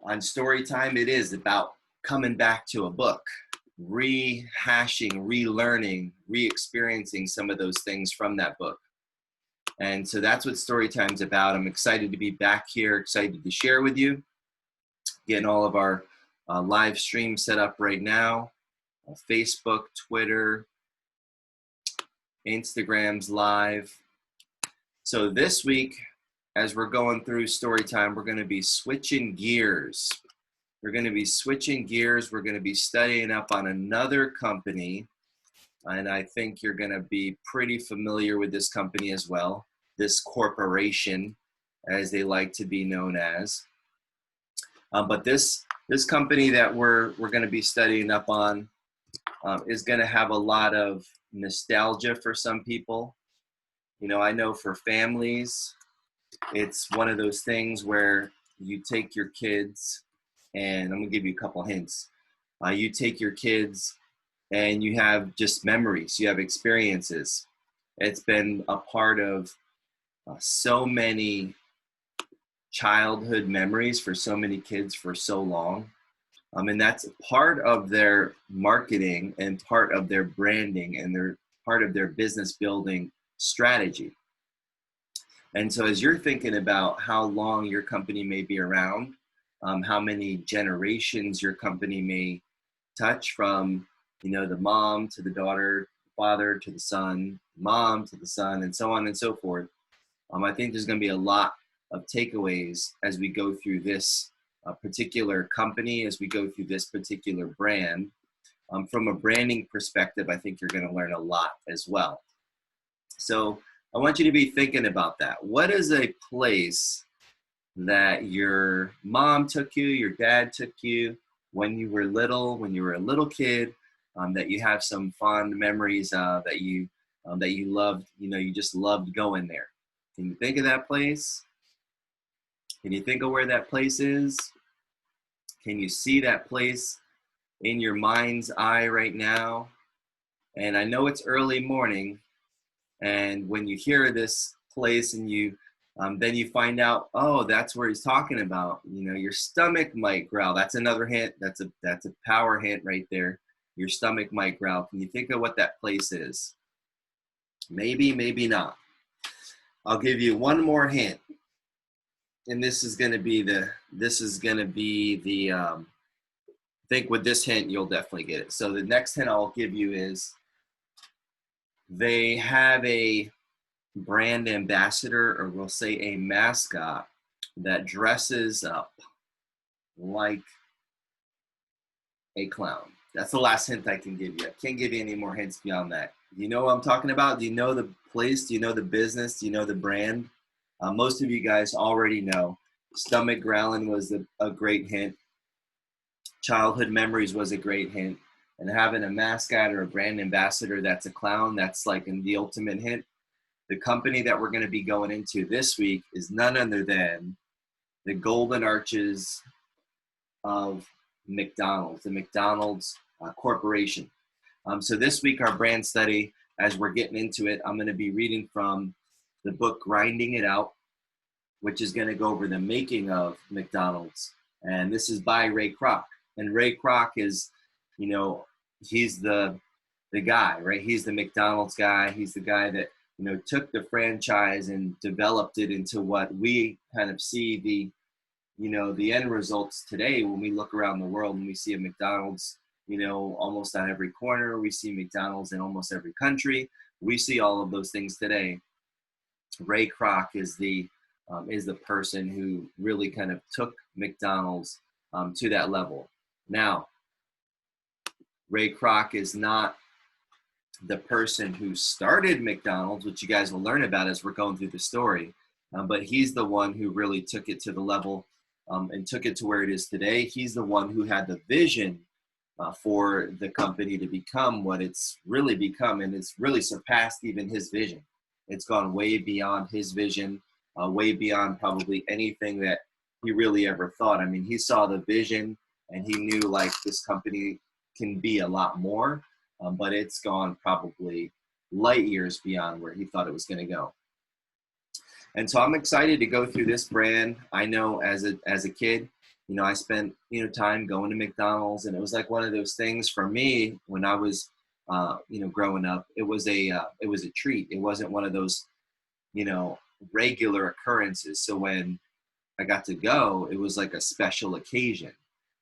On Storytime, it is about coming back to a book, rehashing, relearning, re-experiencing some of those things from that book. And so that's what Storytime's about. I'm excited to be back here, excited to share with you, getting all of our live stream set up right now. Facebook, Twitter, Instagram's live. So this week, as we're going through Storytime, we're going to be switching gears. We're going to be studying up on another company, and I think you're going to be pretty familiar with this company as well, this corporation, as they like to be known as. But this company that we're going to be studying up on is going to have a lot of nostalgia for some people. You know, I know for families, it's one of those things where you take your kids, and I'm going to give you a couple hints. You take your kids and you have just memories, you have experiences. It's been a part of so many childhood memories for so many kids for so long. And that's part of their marketing and part of their branding and they're part of their business building strategy. And so as you're thinking about how long your company may be around, how many generations your company may touch from, you know, the mom to the daughter, father to the son, mom to the son, and so on and so forth. I think there's going to be a lot of takeaways as we go through this particular company, as we go through this particular brand. From a branding perspective, I think you're going to learn a lot as well. So I want you to be thinking about that. What is a place that your mom took you, your dad took you when you were little, when you were a little kid, that you have some fond memories of, that you loved, you know, you just loved going there? Can you think of that place? Can you think of where that place is? Can you see that place in your mind's eye right now? And I know it's early morning, and when you hear this place and you then you find out, oh, that's where he's talking about. You know, your stomach might growl. That's another hint. That's a power hint right there. Your stomach might growl. Can you think of what that place is? Maybe, maybe not. I'll give you one more hint. And this is going to be the I think with this hint, you'll definitely get it. So the next hint I'll give you is they have a brand ambassador, or we'll say a mascot, that dresses up like a clown. That's the last hint I can give you. I can't give you any more hints beyond that. Do you know what I'm talking about? Do you know the place? Do you know the business? Do you know the brand? Most of you guys already know. Stomach growling was a great hint. Childhood memories was a great hint. And having a mascot or a brand ambassador that's a clown, that's like the ultimate hint. The company that we're going to be going into this week is none other than the Golden Arches of McDonald's, the McDonald's Corporation. So this week, our brand study, as we're getting into it, I'm going to be reading from the book Grinding It Out, which is going to go over the making of McDonald's. And this is by Ray Kroc. And Ray Kroc is, you know, he's the guy, right? He's the McDonald's guy. He's the guy that, you know, took the franchise and developed it into what we kind of see the end results today when we look around the world and we see a McDonald's, you know, almost on every corner. We see McDonald's in almost every country. We see all of those things today. Ray Kroc is the person who really kind of took McDonald's to that level. Now, Ray Kroc is not the person who started McDonald's, which you guys will learn about as we're going through the story, but he's the one who really took it to the level and took it to where it is today. He's the one who had the vision for the company to become what it's really become, and it's really surpassed even his vision. It's gone way beyond his vision, way beyond probably anything that he really ever thought. I mean, he saw the vision and he knew like this company can be a lot more. But it's gone probably light years beyond where he thought it was going to go. And so I'm excited to go through this brand. I know as a kid, I spent, time going to McDonald's, and it was like one of those things for me when I was, growing up. It was a treat. It wasn't one of those, you know, regular occurrences. So when I got to go, it was like a special occasion.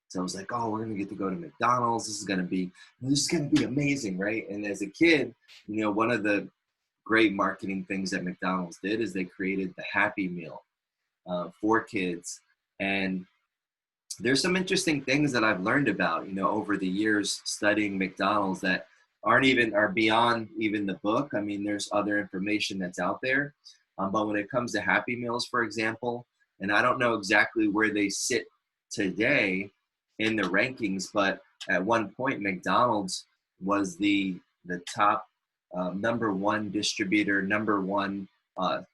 So I was like, oh, we're gonna get to go to McDonald's. This is gonna be amazing, right? And as a kid, one of the great marketing things that McDonald's did is they created the Happy Meal for kids. And there's some interesting things that I've learned about, over the years studying McDonald's that are beyond even the book. I mean, there's other information that's out there. But when it comes to Happy Meals, for example, and I don't know exactly where they sit today in the rankings, but at one point, McDonald's was the top number one distributor, number one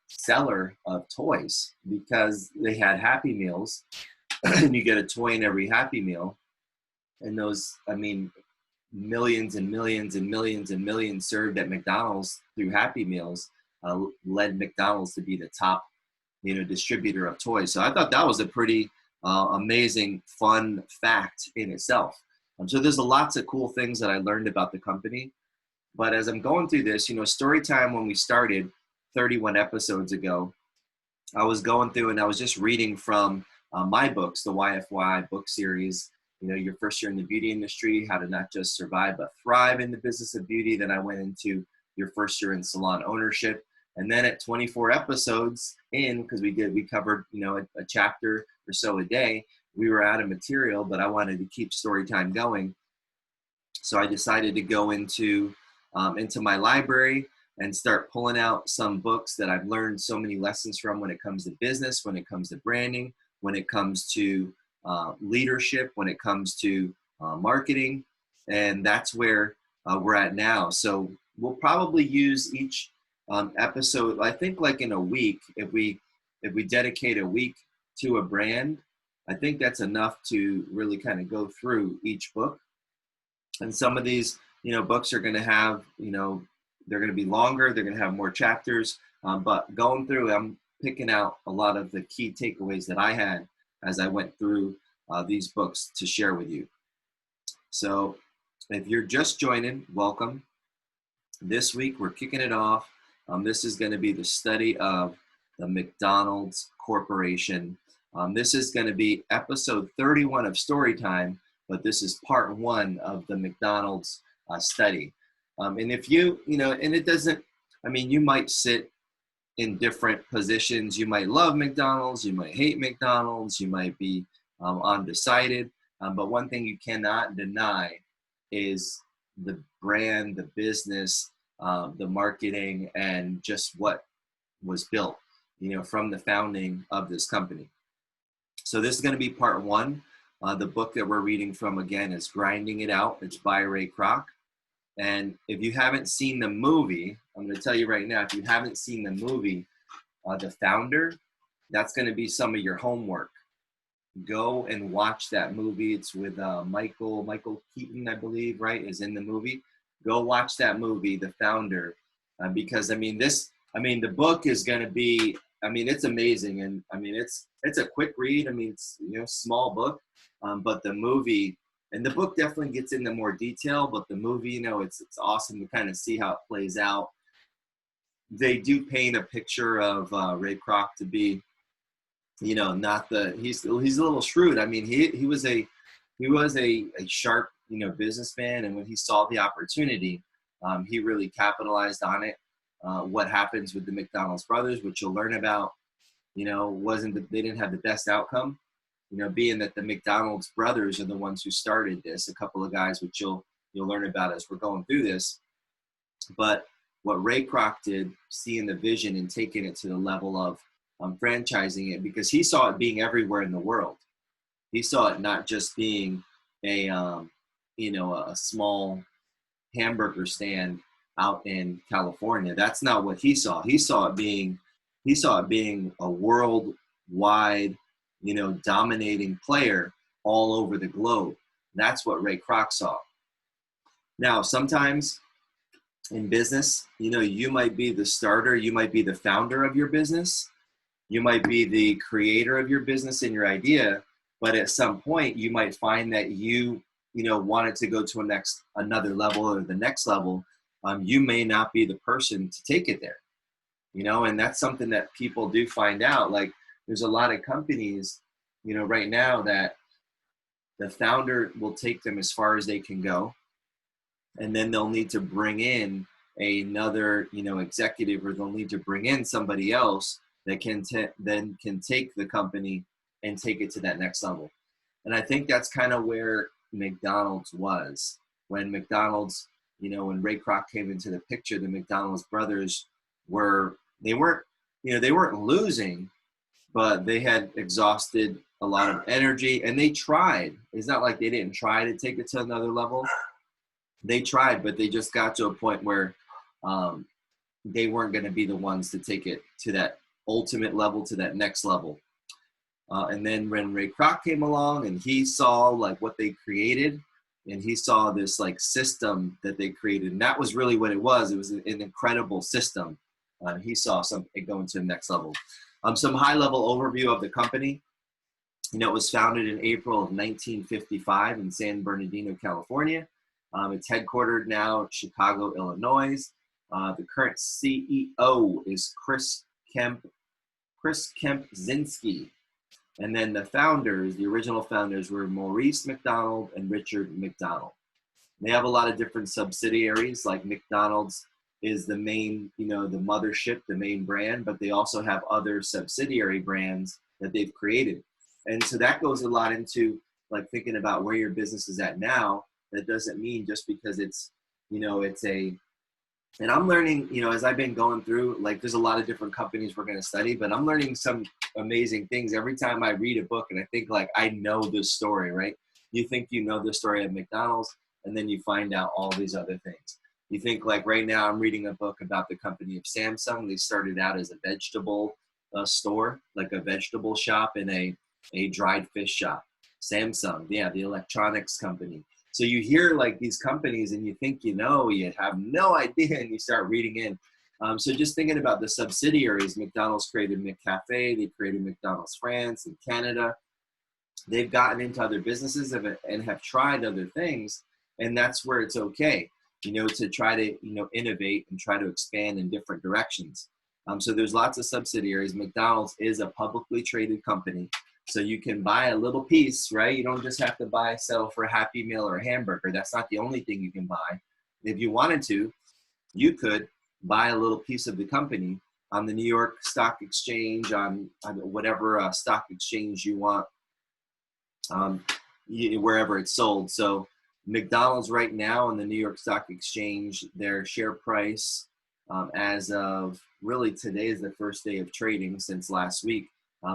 seller of toys because they had Happy Meals. And you get a toy in every Happy Meal. And those, I mean, millions and millions and millions and millions served at McDonald's through Happy Meals led McDonald's to be the top, distributor of toys. So I thought that was a pretty amazing, fun fact in itself. So there's lots of cool things that I learned about the company. But as I'm going through this, StoryTime, when we started 31 episodes ago, I was going through and I was just reading from my books, the YFY book series, your first year in the beauty industry, how to not just survive, but thrive in the business of beauty. Then I went into your first year in salon ownership. And then at 24 episodes in, because we covered, a chapter or so a day, we were out of material, but I wanted to keep StoryTime going. So I decided to go into my library and start pulling out some books that I've learned so many lessons from when it comes to business, when it comes to branding, when it comes to leadership, when it comes to marketing. And that's where we're at now. So we'll probably use each episode, I think like in a week, if we dedicate a week to a brand, I think that's enough to really kind of go through each book. And some of these, books are going to have, they're going to be longer, they're going to have more chapters, but going through, I'm picking out a lot of the key takeaways that I had as I went through these books to share with you. So if you're just joining, welcome. This week, we're kicking it off. This is going to be the study of the McDonald's Corporation. This is going to be episode 31 of Storytime, but this is part 1 of the McDonald's study. And if and it doesn't, you might sit in different positions. You might love McDonald's, you might hate McDonald's, you might be undecided. But one thing you cannot deny is the brand, the business, the marketing, and just what was built, from the founding of this company. So this is going to be part 1. The book that we're reading from, again, is Grinding It Out. It's by Ray Kroc. And if you haven't seen the movie, I'm going to tell you right now, if you haven't seen the movie, The Founder, that's going to be some of your homework. Go and watch that movie. It's with Michael Keaton, I believe, right, is in the movie. Go watch that movie, The Founder, because, the book is going to be, it's amazing. And, it's a quick read. It's, small book, but the movie, and the book definitely gets into more detail, but the movie, it's awesome to kind of see how it plays out. They do paint a picture of Ray Kroc to be, not he's a little shrewd. He was a sharp, businessman, and when he saw the opportunity, he really capitalized on it. What happens with the McDonald's brothers, which you'll learn about, they didn't have the best outcome. Being that the McDonald's brothers are the ones who started this, a couple of guys, which you'll learn about as we're going through this. But what Ray Kroc did, seeing the vision and taking it to the level of franchising it, because he saw it being everywhere in the world. He saw it not just being a small hamburger stand out in California. That's not what he saw. He saw it being a worldwide, dominating player all over the globe. That's what Ray Kroc saw. Now, sometimes in business, you might be the starter, you might be the founder of your business, you might be the creator of your business and your idea, But at some point, you might find that you wanted to go to another level or the next level. You may not be the person to take it there, and that's something that people do find out. Like, there's a lot of companies, right now that the founder will take them as far as they can go, and then they'll need to bring in another, executive, or they'll need to bring in somebody else that then can take the company and take it to that next level. And I think that's kind of where McDonald's was when McDonald's, when Ray Kroc came into the picture. The McDonald's brothers they weren't losing, but they had exhausted a lot of energy, and they tried. It's not like they didn't try to take it to another level. They tried, but they just got to a point where they weren't going to be the ones to take it to that ultimate level, to that next level. And then when Ray Kroc came along and he saw like what they created, and he saw this like system that they created, and that was really what it was. It was an incredible system. He saw it going to the next level. Some high-level overview of the company. It was founded in April of 1955 in San Bernardino, California. It's headquartered now in Chicago, Illinois. The current CEO is Chris Kempczynski. And then the original founders were Maurice McDonald and Richard McDonald. They have a lot of different subsidiaries, like McDonald's is the main, the mothership, the main brand, but they also have other subsidiary brands that they've created. And so that goes a lot into like thinking about where your business is at now. That doesn't mean just because it's, and I'm learning, as I've been going through, like there's a lot of different companies we're going to study, but I'm learning some amazing things every time I read a book, and I think like I know this story, right? You think you know the story of McDonald's, and then you find out all these other things. You think like right now I'm reading a book about the company of Samsung. They started out as a vegetable store, like a vegetable shop and a dried fish shop. Samsung, yeah, the electronics company. So you hear like these companies and you think you have no idea, and you start reading in. So just thinking about the subsidiaries, McDonald's created McCafe, they created McDonald's France and Canada. They've gotten into other businesses and have tried other things, and that's where it's okay, to try to, innovate and try to expand in different directions. So there's lots of subsidiaries. McDonald's is a publicly traded company. So you can buy a little piece, right? You don't just have to settle for a Happy Meal or a hamburger. That's not the only thing you can buy. If you wanted to, you could buy a little piece of the company on the New York Stock Exchange, on whatever stock exchange you want, wherever it's sold. So McDonald's right now on the New York Stock Exchange, their share price as of really today is the first day of trading since last week.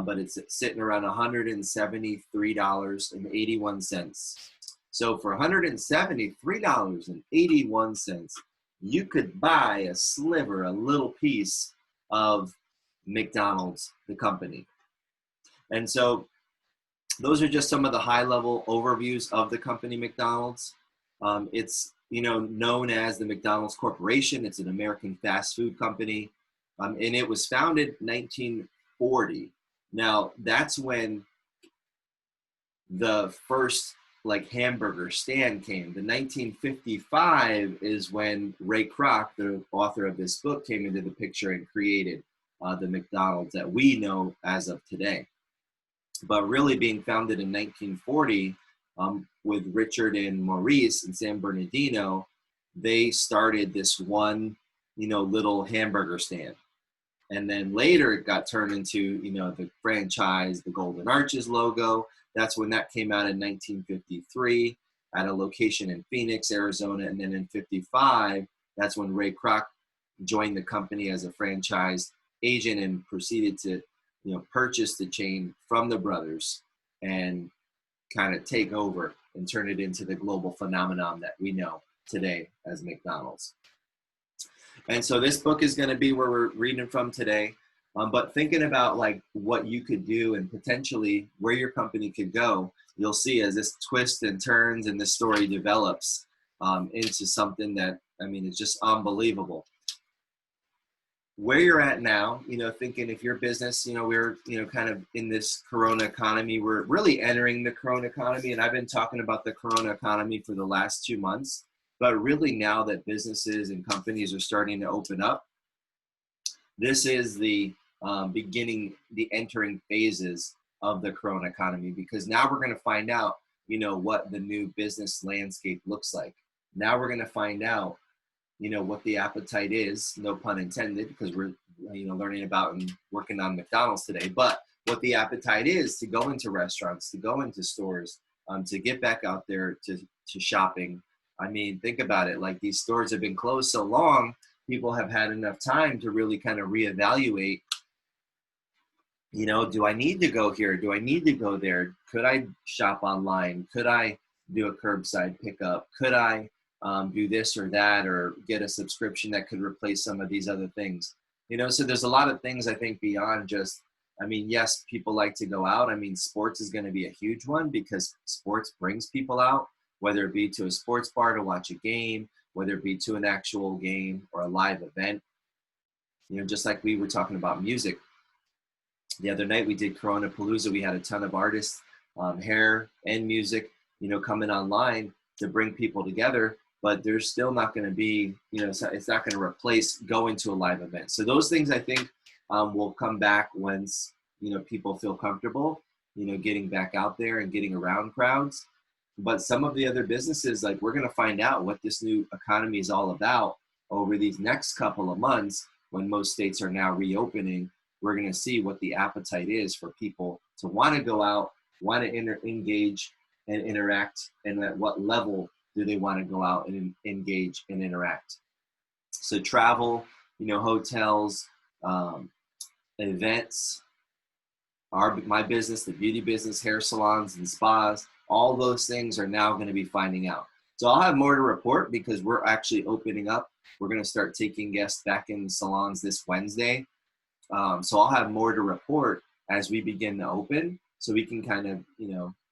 But it's sitting around $173.81. So for $173.81, you could buy a sliver, a little piece of McDonald's, the company. And so those are just some of the high-level overviews of the company McDonald's. It's known as the McDonald's Corporation. It's an American fast food company, and it was founded in 1940. Now, that's when the first hamburger stand came. The 1955 is when Ray Kroc, the author of this book, came into the picture and created the McDonald's that we know as of today. But really being founded in 1940 with Richard and Maurice in San Bernardino, they started this one, little hamburger stand. And then later it got turned into, the franchise, the Golden Arches logo. That's when that came out in 1953 at a location in Phoenix, Arizona. And then in 55, that's when Ray Kroc joined the company as a franchise agent and proceeded to, purchase the chain from the brothers and kind of take over and turn it into the global phenomenon that we know today as McDonald's. And so this book is going to be where we're reading from today. But thinking about what you could do and potentially where your company could go, you'll see as this twists and turns and this story develops into something that, it's just unbelievable. where you're at now, thinking if your business, we're, kind of in this Corona economy, we're really entering the Corona economy. And I've been talking about the Corona economy for the last 2 months, but really now that businesses and companies are starting to open up, this is the the entering phases of the Corona economy, because now we're going to find out, what the new business landscape looks like. Now we're going to find out, what the appetite is, no pun intended, because we're, learning about and working on McDonald's today, but what the appetite is to go into restaurants, to go into stores, to get back out there to shopping. I mean, think about it. Like, these stores have been closed so long, people have had enough time to really kind of reevaluate, do I need to go here? Do I need to go there? Could I shop online? Could I do a curbside pickup? Could I do this or that, or get a subscription that could replace some of these other things? So there's a lot of things, I think, beyond just, yes, people like to go out. Sports is going to be a huge one, because sports brings people out, whether it be to a sports bar to watch a game, whether it be to an actual game or a live event. Just like we were talking about music. The other night we did Corona Palooza. We had a ton of artists, hair and music, coming online to bring people together, but there's still not going to be, it's not going to replace going to a live event. So those things, I think, will come back once, people feel comfortable, getting back out there and getting around crowds. But some of the other businesses, like, we're going to find out what this new economy is all about over these next couple of months, when most states are now reopening. We're going to see what the appetite is for people to want to go out, want to engage and interact, and at what level do they want to go out and engage and interact. So travel, hotels, events, my business, the beauty business, hair salons and spas, all those things are now going to be finding out. So I'll have more to report, because we're actually opening up. We're going to start taking guests back in the salons this Wednesday. So I'll have more to report as we begin to open, so we can kind of,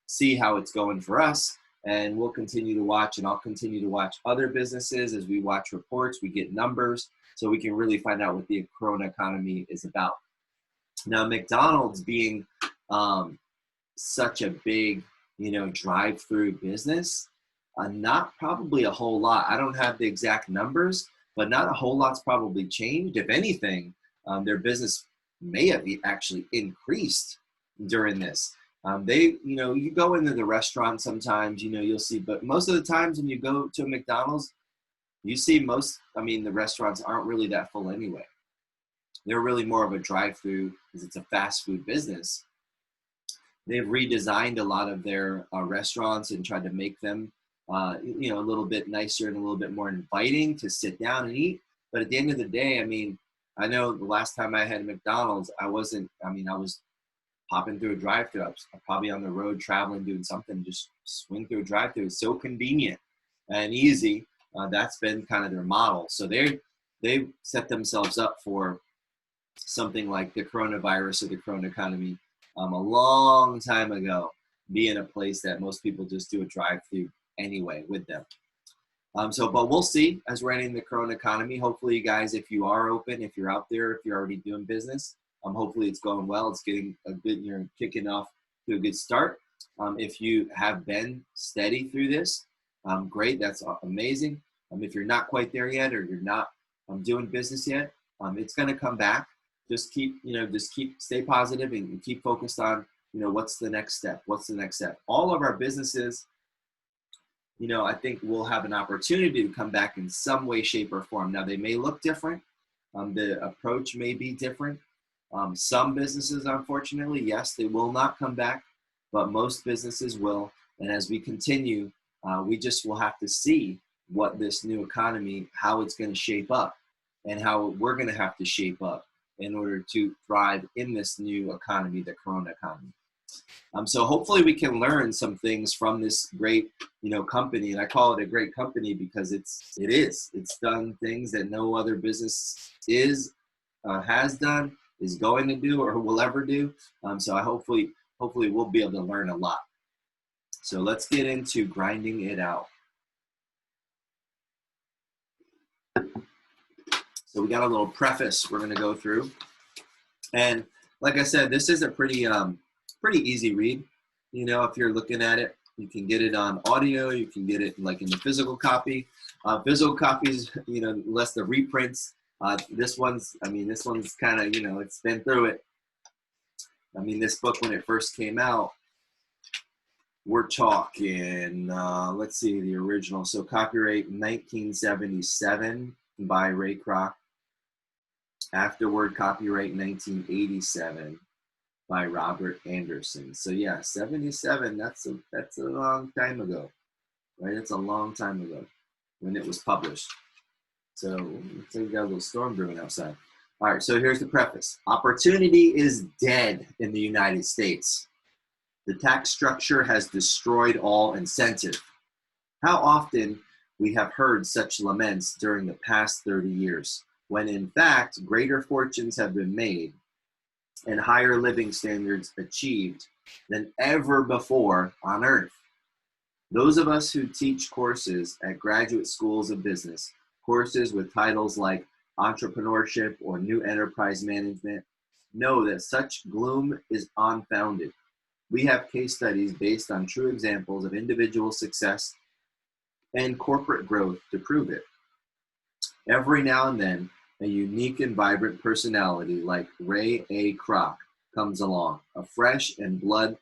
see how it's going for us. And we'll continue to watch, and I'll continue to watch other businesses as we watch reports, we get numbers, so we can really find out what the Corona economy is about. Now, McDonald's being such a big, drive-through business, not probably a whole lot. I don't have the exact numbers, but not a whole lot's probably changed. If anything, their business may have actually increased during this. You go into the restaurant sometimes, you'll see, but most of the times when you go to a McDonald's, you see the restaurants aren't really that full anyway. They're really more of a drive-through, because it's a fast food business. They've redesigned a lot of their restaurants and tried to make them, a little bit nicer and a little bit more inviting to sit down and eat. But at the end of the day, I know the last time I had McDonald's, I was popping through a drive-thru. I was probably on the road traveling, doing something, just swing through a drive-thru. It's so convenient and easy. That's been kind of their model. So they've set themselves up for something like the coronavirus or the Corona economy a long time ago, being a place that most people just do a drive-thru anyway with them. But we'll see as we're entering the Corona economy. Hopefully, you guys, if you are open, if you're out there, if you're already doing business, hopefully it's going well. It's getting you're kicking off to a good start. If you have been steady through this, great, that's amazing. If you're not quite there yet, or you're not doing business yet, it's going to come back. Just stay positive and keep focused on, what's the next step? What's the next step? All of our businesses, I think we'll have an opportunity to come back in some way, shape, or form. Now, they may look different. The approach may be different. Some businesses, unfortunately, yes, they will not come back, but most businesses will. And as we continue, we just will have to see what this new economy, how it's going to shape up, and how we're going to have to shape up in order to thrive in this new economy, the Corona economy. So hopefully we can learn some things from this great, company. And I call it a great company because it's done things that no other business has done, is going to do, or will ever do. So I hopefully we'll be able to learn a lot. So let's get into grinding it out. So we got a little preface we're going to go through. And like I said, this is a pretty easy read. You know, if you're looking at it, you can get it on audio. You can get it like in the physical copy. Physical copies, you know, less the reprints. This one's kind of, you know, it's been through it. I mean, this book, when it first came out, we're talking, let's see, the original. So copyright 1977 by Ray Kroc. Afterward, copyright 1987 by Robert Anderson. So yeah, 77, that's a long time ago, right? It's a long time ago when it was published. So looks like we got a little storm brewing outside. All right, so here's the preface. Opportunity is dead in the United States. The tax structure has destroyed all incentive. How often we have heard such laments during the past 30 years, when in fact greater fortunes have been made and higher living standards achieved than ever before on earth. Those of us who teach courses at graduate schools of business, courses with titles like entrepreneurship or new enterprise management, know that such gloom is unfounded. We have case studies based on true examples of individual success and corporate growth to prove it. Every now and then, a unique and vibrant personality like Ray A. Kroc comes along, a flesh and blood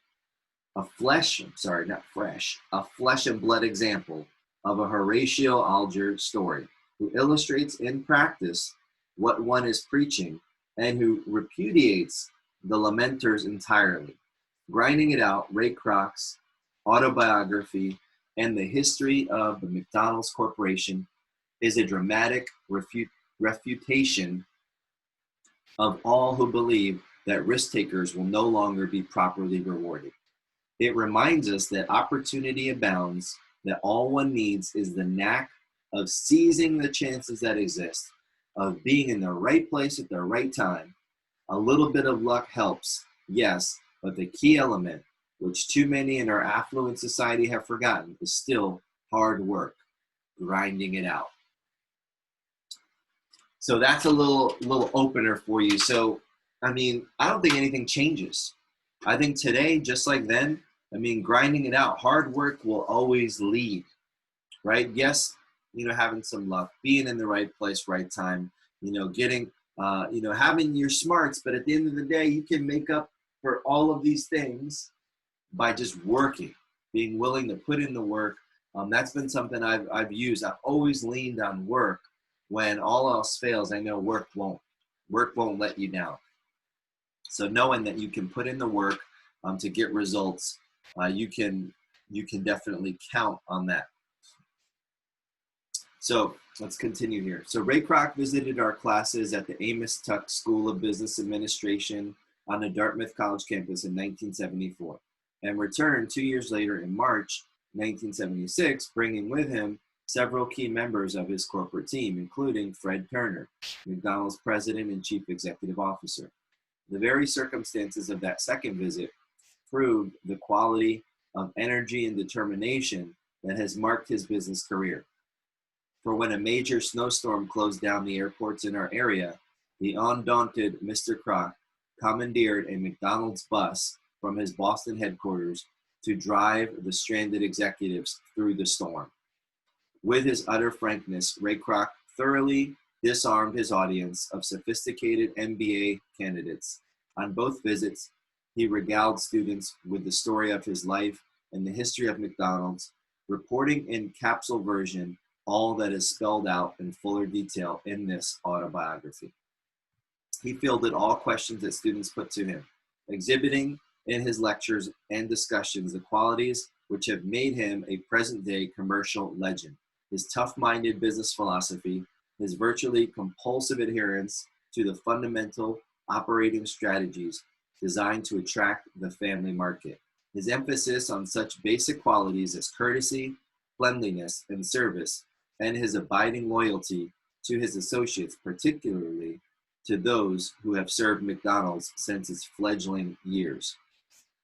example of a Horatio Alger story, who illustrates in practice what one is preaching and who repudiates the lamenters entirely. Grinding It Out, Ray Kroc's autobiography and the history of the McDonald's Corporation is a dramatic refutation of all who believe that risk takers will no longer be properly rewarded. It reminds us that opportunity abounds, that all one needs is the knack of seizing the chances that exist, of being in the right place at the right time. A little bit of luck helps, yes, but the key element, which too many in our affluent society have forgotten, is still hard work, grinding it out. So that's a little opener for you. So, I mean, I don't think anything changes. I think today, just like then, I mean, grinding it out, hard work will always lead, right? Yes, you know, having some luck, being in the right place, right time, you know, getting, having your smarts, but at the end of the day, you can make up for all of these things by just working, being willing to put in the work. That's been something I've used. I've always leaned on work. When all else fails, I know work won't let you down. So knowing that you can put in the work to get results, you can definitely count on that. So let's continue here. So Ray Kroc visited our classes at the Amos Tuck School of Business Administration on the Dartmouth College campus in 1974, and returned 2 years later in March 1976, bringing with him several key members of his corporate team, including Fred Turner, McDonald's president and chief executive officer. The very circumstances of that second visit proved the quality of energy and determination that has marked his business career. For when a major snowstorm closed down the airports in our area, the undaunted Mr. Kroc commandeered a McDonald's bus from his Boston headquarters to drive the stranded executives through the storm. With his utter frankness, Ray Kroc thoroughly disarmed his audience of sophisticated MBA candidates. On both visits, he regaled students with the story of his life and the history of McDonald's, reporting in capsule version all that is spelled out in fuller detail in this autobiography. He fielded all questions that students put to him, exhibiting in his lectures and discussions the qualities which have made him a present-day commercial legend. His tough-minded business philosophy, his virtually compulsive adherence to the fundamental operating strategies designed to attract the family market, his emphasis on such basic qualities as courtesy, cleanliness, and service, and his abiding loyalty to his associates, particularly to those who have served McDonald's since its fledgling years.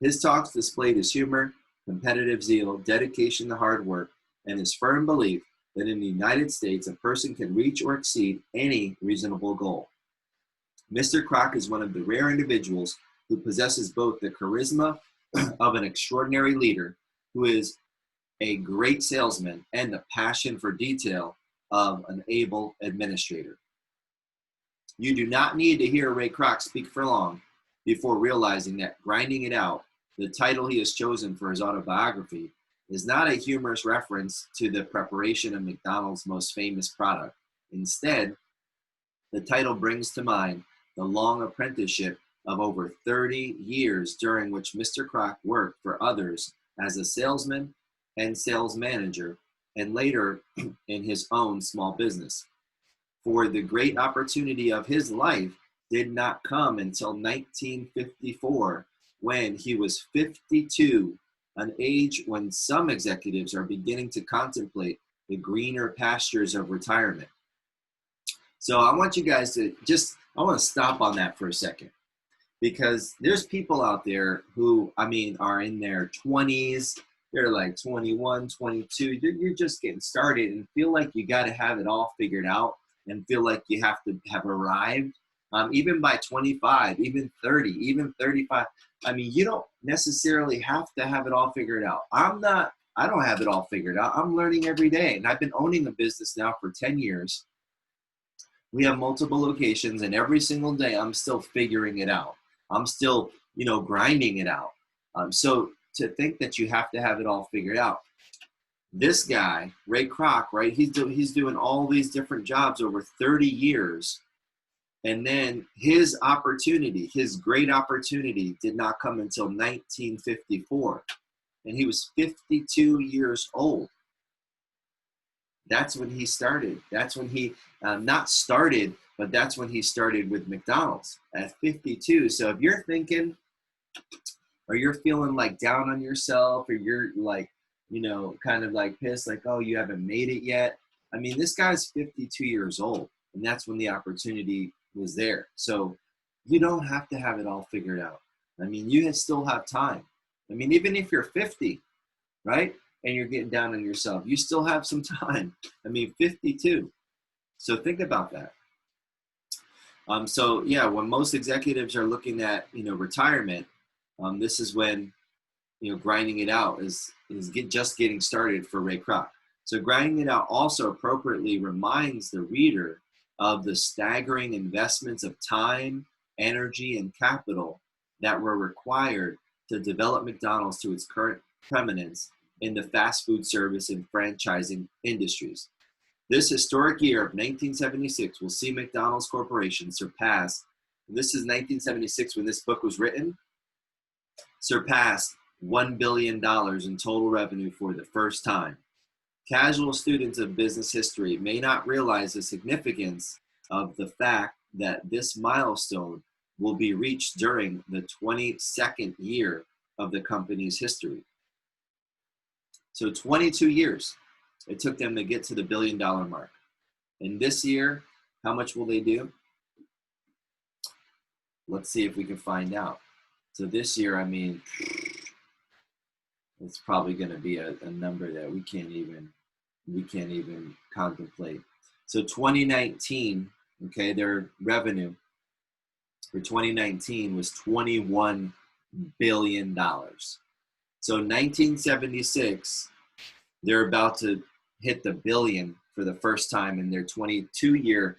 His talks displayed his humor, competitive zeal, dedication to hard work, and his firm belief that in the United States, a person can reach or exceed any reasonable goal. Mr. Kroc is one of the rare individuals who possesses both the charisma of an extraordinary leader who is a great salesman and the passion for detail of an able administrator. You do not need to hear Ray Kroc speak for long before realizing that Grinding It Out, the title he has chosen for his autobiography, is not a humorous reference to the preparation of McDonald's most famous product. Instead, the title brings to mind the long apprenticeship of over 30 years during which Mr. Kroc worked for others as a salesman and sales manager, and later in his own small business. For the great opportunity of his life did not come until 1954, when he was 52, an age when some executives are beginning to contemplate the greener pastures of retirement. So I want you guys to I want to stop on that for a second, because there's people out there who, are in their 20s, they're like 21, 22, you're just getting started and feel like you got to have it all figured out and feel like you have to have arrived. Even by 25, even 30, even 35. You don't necessarily have to have it all figured out. I don't have it all figured out. I'm learning every day. And I've been owning a business now for 10 years. We have multiple locations, and every single day I'm still figuring it out. I'm still, grinding it out. So to think that you have to have it all figured out. This guy, Ray Kroc, right? He's doing all these different jobs over 30 years. And then his great opportunity did not come until 1954. And he was 52 years old. That's when he started. That's when he, not started, but that's when he started with McDonald's at 52. So if you're thinking, or you're feeling like down on yourself, or you're like, kind of like pissed, like, oh, you haven't made it yet. This guy's 52 years old, and that's when the opportunity was there. So you don't have to have it all figured out. You still have time. Even if you're 50, right, and you're getting down on yourself, you still have some time. 52. So think about that. So yeah, when most executives are looking at, retirement, this is when, grinding it out is just getting started for Ray Kroc. So grinding it out also appropriately reminds the reader of the staggering investments of time, energy, and capital that were required to develop McDonald's to its current preeminence in the fast food service and franchising industries. This historic year of 1976 will see McDonald's Corporation surpass, this is 1976 when this book was written, surpassed $1 billion in total revenue for the first time. Casual students of business history may not realize the significance of the fact that this milestone will be reached during the 22nd year of the company's history. So 22 years it took them to get to the $1 billion mark. And this year, how much will they do? Let's see if we can find out. So this year, it's probably going to be a number that we can't even contemplate. So 2019, okay, their revenue for 2019 was $21 billion. So 1976, they're about to hit the billion for the first time in their 22-year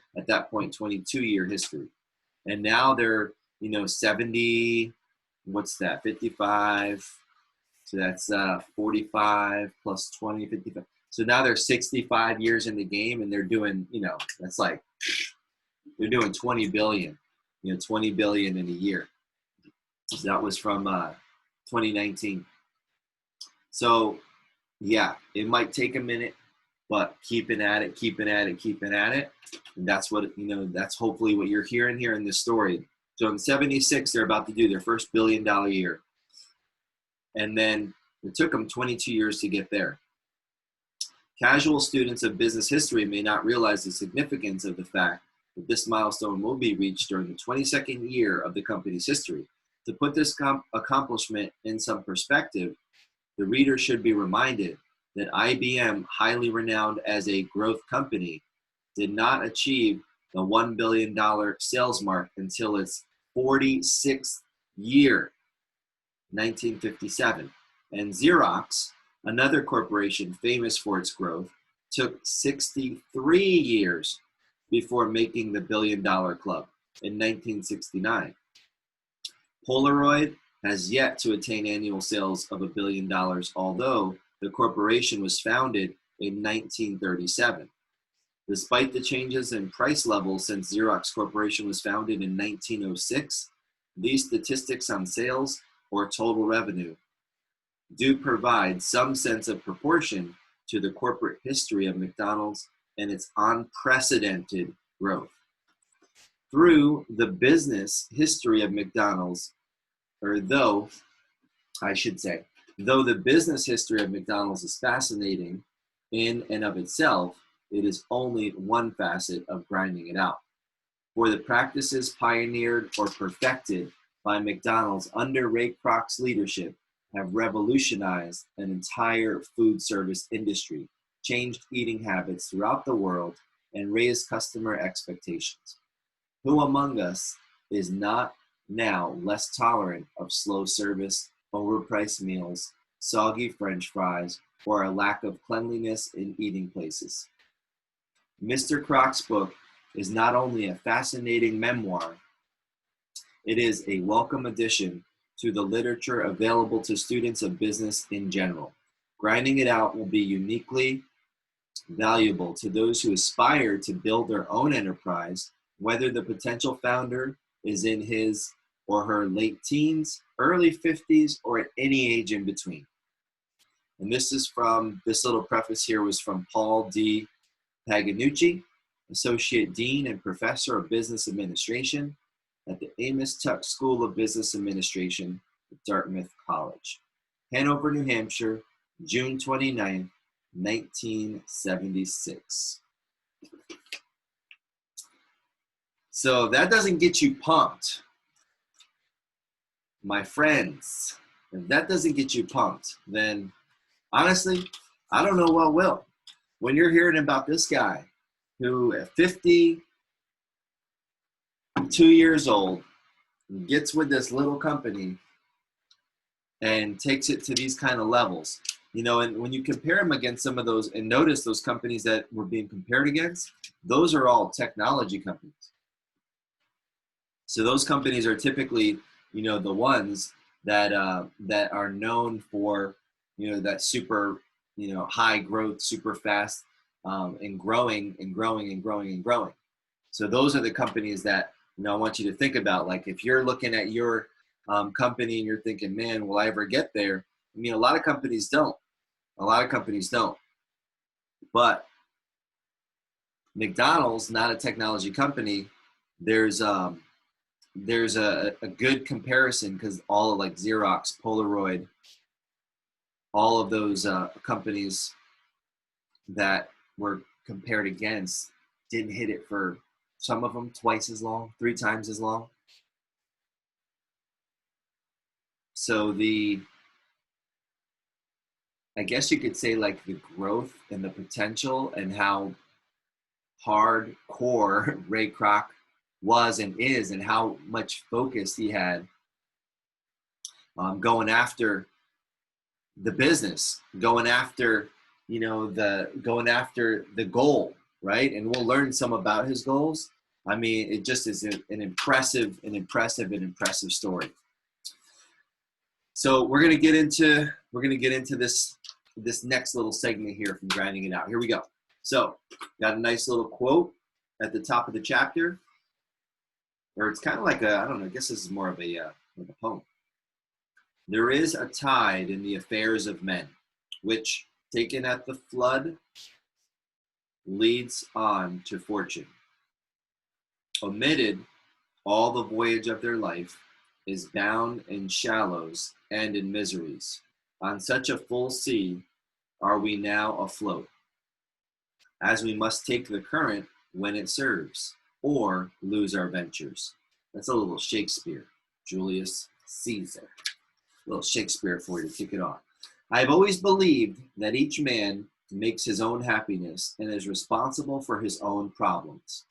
history. And now they're, 70, what's that, 55, so that's 45 plus 20, 55. So now they're 65 years in the game, and they're doing, that's like, they're doing 20 billion, 20 billion in a year. So that was from 2019. So yeah, it might take a minute, but keeping at it. And that's what, that's hopefully what you're hearing here in this story. So in 76, they're about to do their first $1 billion year. And then it took them 22 years to get there. Casual students of business history may not realize the significance of the fact that this milestone will be reached during the 22nd year of the company's history. To put this accomplishment in some perspective, the reader should be reminded that IBM, highly renowned as a growth company, did not achieve the $1 billion sales mark until its 46th year, 1957. And Xerox, another corporation famous for its growth, took 63 years before making the billion-dollar club in 1969. Polaroid has yet to attain annual sales of $1 billion, although the corporation was founded in 1937. Despite the changes in price levels since Xerox Corporation was founded in 1906, these statistics on sales or total revenue do provide some sense of proportion to the corporate history of McDonald's and its unprecedented growth. Through the business history of McDonald's, though the business history of McDonald's is fascinating in and of itself, it is only one facet of grinding it out. For the practices pioneered or perfected by McDonald's under Ray Kroc's leadership have revolutionized an entire food service industry, changed eating habits throughout the world, and raised customer expectations. Who among us is not now less tolerant of slow service, overpriced meals, soggy French fries, or a lack of cleanliness in eating places? Mr. Kroc's book is not only a fascinating memoir, it is a welcome addition to the literature available to students of business in general. Grinding It Out will be uniquely valuable to those who aspire to build their own enterprise, whether the potential founder is in his or her late teens, early 50s, or at any age in between. And this little preface here was from Paul D. Paganucci, Associate Dean and Professor of Business Administration at the Amos Tuck School of Business Administration at Dartmouth College. Hanover, New Hampshire, June 29, 1976. So if that doesn't get you pumped, my friends, if that doesn't get you pumped, then honestly, I don't know what will. When you're hearing about this guy who at 52 years old gets with this little company and takes it to these kind of levels, and when you compare him against some of those, and notice those companies that were being compared against, those are all technology companies. So those companies are typically, the ones that are known for, that super, high growth, super fast, and growing and growing and growing and growing. So those are the companies that, I want you to think about. Like if you're looking at your company and you're thinking, man, will I ever get there? I mean, a lot of companies don't. But McDonald's, not a technology company. There's a good comparison because all of like Xerox, Polaroid, all of those companies that were compared against didn't hit it for some of them twice as long, 3 times as long. So I guess you could say like the growth and the potential and how hardcore Ray Kroc was and is, and how much focus he had going after the business, going after the goal, right? And we'll learn some about his goals. I mean, it just is an impressive story. So we're gonna get into this next little segment here from Grinding It Out. Here we go. So got a nice little quote at the top of the chapter, or it's kind of like I guess this is more of a poem. There is a tide in the affairs of men, which, taken at the flood, leads on to fortune. Omitted, all the voyage of their life is bound in shallows and in miseries. On such a full sea are we now afloat, as we must take the current when it serves, or lose our ventures. That's a little Shakespeare, Julius Caesar. A little Shakespeare for you to kick it off. I've always believed that each man makes his own happiness and is responsible for his own problems.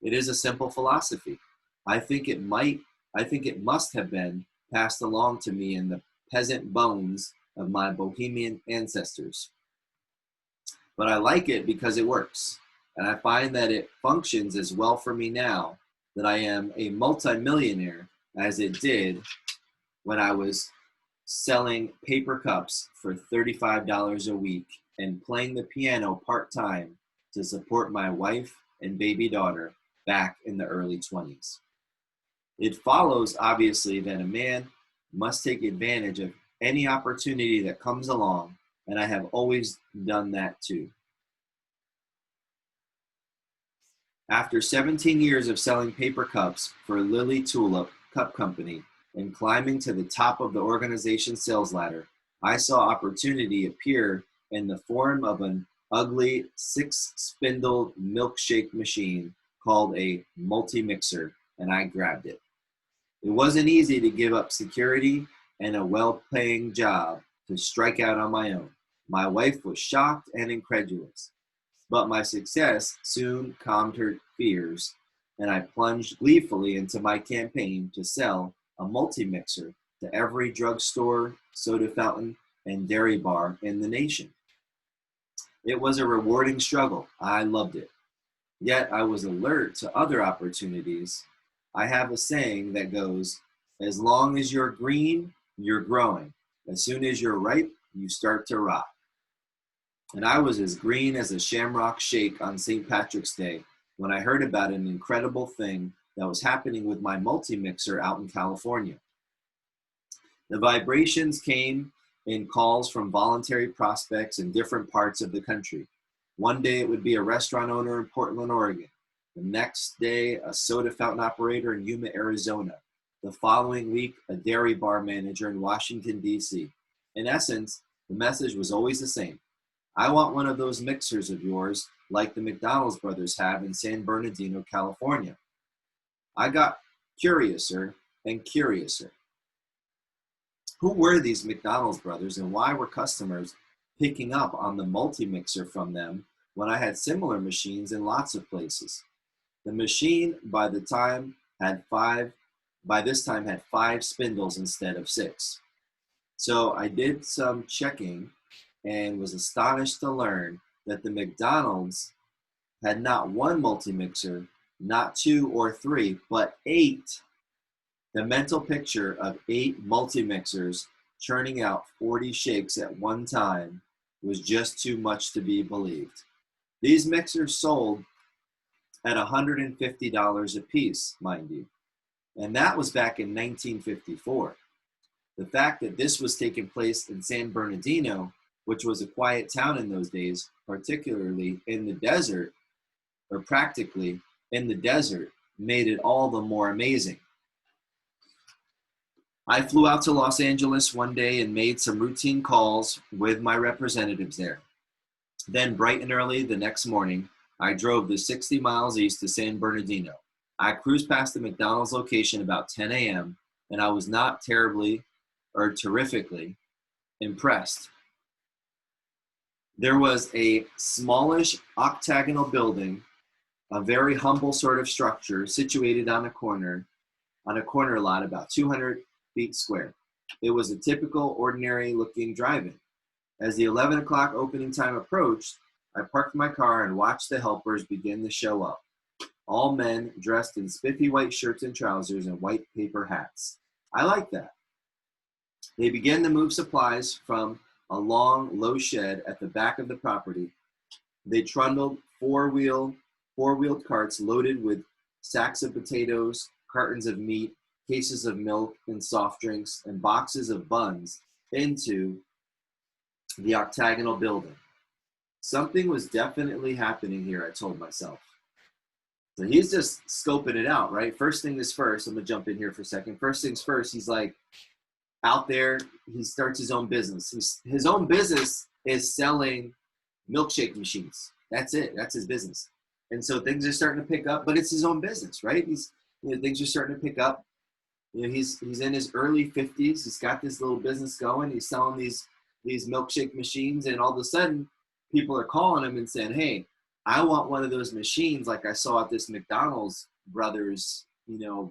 It is a simple philosophy. I think it might, I think it must have been passed along to me in the peasant bones of my bohemian ancestors. But I like it because it works. And I find that it functions as well for me now that I am a multimillionaire as it did when I was selling paper cups for $35 a week and playing the piano part-time to support my wife and baby daughter back in the early 20s. It follows, obviously, that a man must take advantage of any opportunity that comes along, and I have always done that too. After 17 years of selling paper cups for Lily Tulip Cup Company and climbing to the top of the organization's sales ladder, I saw opportunity appear in the form of an ugly 6-spindle milkshake machine called a multi-mixer, and I grabbed it. It wasn't easy to give up security and a well-paying job to strike out on my own. My wife was shocked and incredulous, but my success soon calmed her fears, and I plunged gleefully into my campaign to sell a multi-mixer to every drugstore, soda fountain, and dairy bar in the nation. It was a rewarding struggle. I loved it. Yet I was alert to other opportunities. I have a saying that goes, as long as you're green, you're growing. As soon as you're ripe, you start to rot. And I was as green as a shamrock shake on St. Patrick's Day when I heard about an incredible thing that was happening with my multi-mixer out in California. The vibrations came in calls from voluntary prospects in different parts of the country. One day it would be a restaurant owner in Portland, Oregon. The next day, a soda fountain operator in Yuma, Arizona. The following week, a dairy bar manager in Washington, D.C. In essence, the message was always the same. I want one of those mixers of yours like the McDonald's brothers have in San Bernardino, California. I got curiouser and curiouser. Who were these McDonald's brothers and why were customers picking up on the multi-mixer from them when I had similar machines in lots of places? The machine by this time had 5 spindles instead of 6. So I did some checking and was astonished to learn that the McDonald's had not one multi-mixer, not 2 or 3, but 8. The mental picture of 8 multi-mixers churning out 40 shakes at one time was just too much to be believed. These mixers sold at $150 a piece, mind you, and that was back in 1954. The fact that this was taking place in San Bernardino, which was a quiet town in those days, particularly in the desert, or practically in the desert, made it all the more amazing. I flew out to Los Angeles one day and made some routine calls with my representatives there. Then bright and early the next morning, I drove the 60 miles east to San Bernardino. I cruised past the McDonald's location about 10 a.m., and I was not terrifically impressed. There was a smallish octagonal building, a very humble sort of structure situated on a corner lot about 200 feet square. It was a typical, ordinary-looking drive-in. As the 11 o'clock opening time approached, I parked my car and watched the helpers begin to show up. All men dressed in spiffy white shirts and trousers and white paper hats. I like that. They began to move supplies from a long, low shed at the back of the property. They trundled four-wheeled carts loaded with sacks of potatoes, cartons of meat, cases of milk and soft drinks, and boxes of buns into the octagonal building. Something was definitely happening here, I told myself. So he's just scoping it out, right? First thing is first. I'm going to jump in here for a second. First things first, he's like out there. He starts his own business. His own business is selling milkshake machines. That's it. That's his business. And so things are starting to pick up, but it's his own business, right? Things are starting to pick up. He's in his early 50s. He's got this little business going. He's selling these these milkshake machines, and all of a sudden people are calling him and saying, hey, I want one of those machines like I saw at this McDonald's brothers,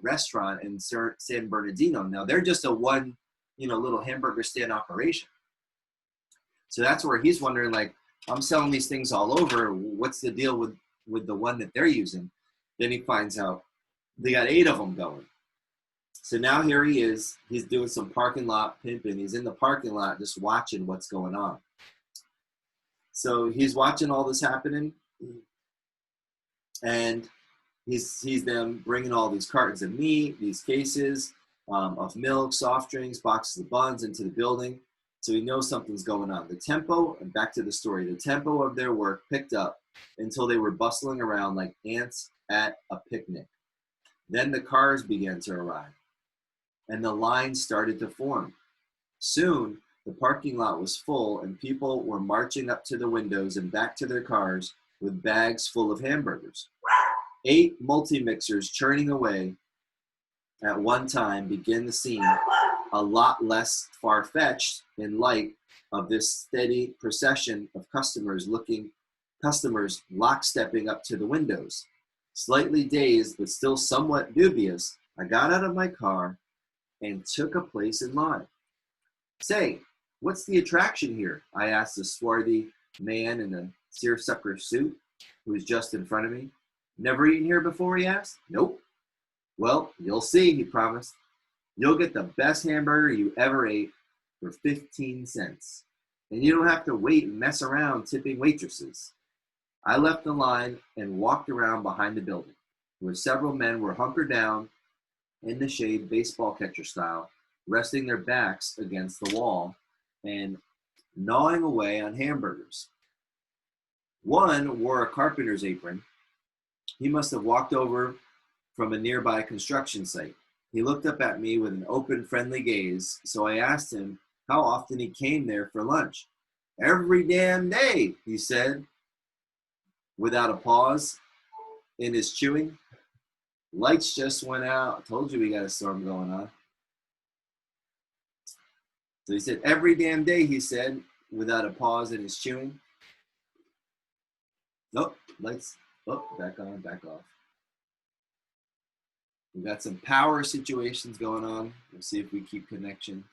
restaurant in San Bernardino. Now they're just a one, little hamburger stand operation. So that's where he's wondering, like, I'm selling these things all over. What's the deal with the one that they're using? Then he finds out they got 8 of them going. So now here he is. He's doing some parking lot pimping. He's in the parking lot just watching what's going on. So he's watching all this happening, and he sees them bringing all these cartons of meat, these cases of milk, soft drinks, boxes of buns into the building. So he knows something's going on. The tempo, and back to the story, the tempo of their work picked up until they were bustling around like ants at a picnic. Then the cars began to arrive, and the lines started to form. Soon, the parking lot was full, and people were marching up to the windows and back to their cars with bags full of hamburgers. 8 multi-mixers churning away at one time begin the scene, a lot less far-fetched in light of this steady procession of customers lockstepping up to the windows. Slightly dazed, but still somewhat dubious, I got out of my car and took a place in line. Say, what's the attraction here? I asked the swarthy man in a seersucker suit who was just in front of me. Never eaten here before, he asked. Nope. Well, you'll see, he promised. You'll get the best hamburger you ever ate for 15 cents. And you don't have to wait and mess around tipping waitresses. I left the line and walked around behind the building, where several men were hunkered down in the shade, baseball catcher style, resting their backs against the wall and gnawing away on hamburgers. One wore a carpenter's apron. He must have walked over from a nearby construction site. He looked up at me with an open, friendly gaze, so I asked him how often he came there for lunch. Every damn day, he said, without a pause in his chewing. Lights just went out. I told you we got a storm going on. So he said, every damn day, he said, without a pause in his chewing. Nope, lights, back on, back off. We've got some power situations going on. We'll see if we keep connection.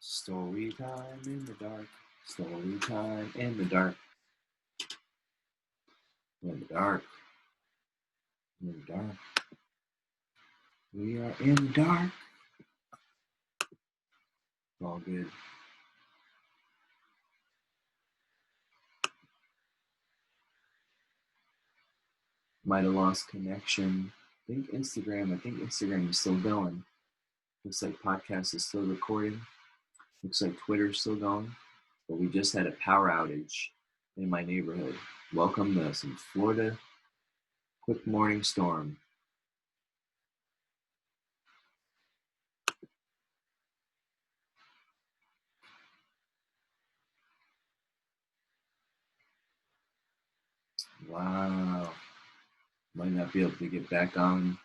Story time in the dark. Story time in the dark. In the dark. In the dark. We are in the dark. All good. Might have lost connection. I think Instagram is still going. Looks like podcast is still recording. Looks like Twitter's still going. But we just had a power outage in my neighborhood. Welcome to some Florida quick morning storm. Wow. Might not be able to get back on